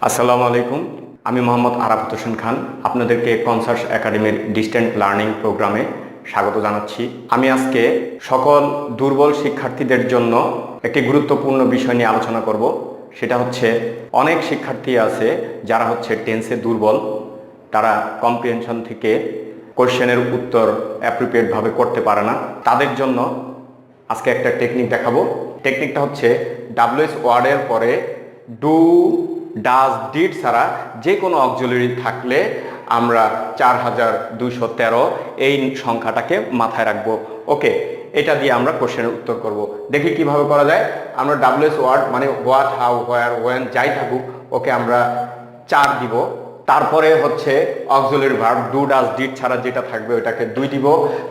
আসসালামু আলাইকুম। আমি মোহাম্মদ আরাফাত হোসেন খান আপনাদেরকে কনসার্স একাডেমির ডিস্টেন্ট লার্নিং প্রোগ্রামে স্বাগত জানাচ্ছি। আমি আজকে সকল দুর্বল শিক্ষার্থীদের জন্য একটি গুরুত্বপূর্ণ বিষয় নিয়ে আলোচনা করব। সেটা হচ্ছে অনেক শিক্ষার্থী আছে যারা হচ্ছে টেন্সে দুর্বল, তারা কম্প্রিহেনশন থেকে কোশ্চেনের উত্তর অ্যাপ্রোপ্রিয়েটভাবে করতে পারে না। তাদের জন্য আজকে একটা টেকনিক দেখাবো। টেকনিকটা হচ্ছে ডাব্লিউএস ওয়ার্ডের পরে ডু, ডাজ, ডিড ছাড়া যে কোনো অক্সিলারি থাকলে আমরা 4213 এই সংখ্যাটাকে মাথায় রাখবো। ওকে, এটা দিয়ে আমরা কোশ্চেনের উত্তর করব। দেখি কিভাবে করা যায়। আমরা ডাব্লিউএস ওয়ার্ড মানে হোয়াট, হাউ, হোয়ার, ওয়েন যাই থাকুক, ওকে আমরা 4 দিব। তারপরে হচ্ছে auxiliary verb do, does, did ছাড়া যেটা থাকবে ওটাকে 2 দিব।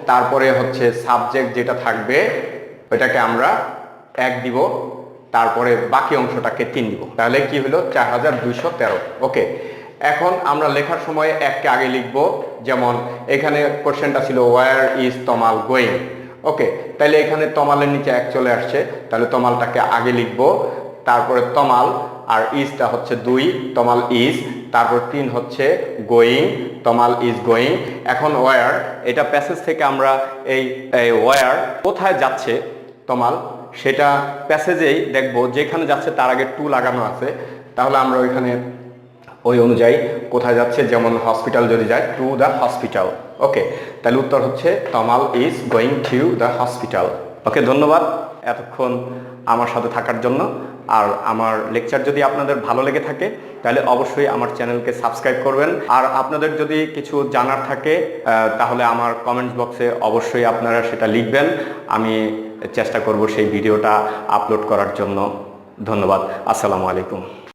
তারপরে হচ্ছে সাবজেক্ট যেটা থাকবে ওইটাকে আমরা 1 দিব। তারপরে বাকি অংশটাকে 3 দিব। তাহলে কি হলো 4213। ওকে, এখন আমরা লেখার সময় 1কে আগে লিখব। যেমন এখানে কোশ্চেনটা ছিল ওয়ার ইজ তমাল গোয়িং। ওকে, তাহলে এখানে তমালের নিচে 1 চলে আসছে, তাহলে তমালটাকে আগে লিখব। তারপরে তমাল আর ইজটা হচ্ছে 2, তমাল ইজ। তারপর 3 হচ্ছে গোয়িং, তমাল ইজ গোয়িং। এখন ওয়ার, এটা প্যাসেজ থেকে আমরা এই ওয়ার কোথায় যাচ্ছে তমাল সেটা প্যাসেজেই দেখব। যেখানে যাচ্ছে তার আগে টু লাগানো আছে, তাহলে আমরা ওইখানে ওই অনুযায়ী কোথায় যাচ্ছে, যেমন হসপিটাল যদি যায় টু দ্য হসপিটাল। ওকে, তাহলে উত্তর হচ্ছে Tamal is going to the hospital. Okay, ধন্যবাদ এতক্ষণ আমার সাথে থাকার জন্য। আর আমার লেকচার যদি আপনাদের ভালো লেগে থাকে তাহলে অবশ্যই আমার চ্যানেলকে সাবস্ক্রাইব করবেন। আর আপনাদের যদি কিছু জানার থাকে তাহলে আমার কমেন্টস বক্সে অবশ্যই আপনারা সেটা লিখবেন। আমি চেষ্টা করব সেই ভিডিওটা আপলোড করার জন্য। ধন্যবাদ। আসসালামু আলাইকুম।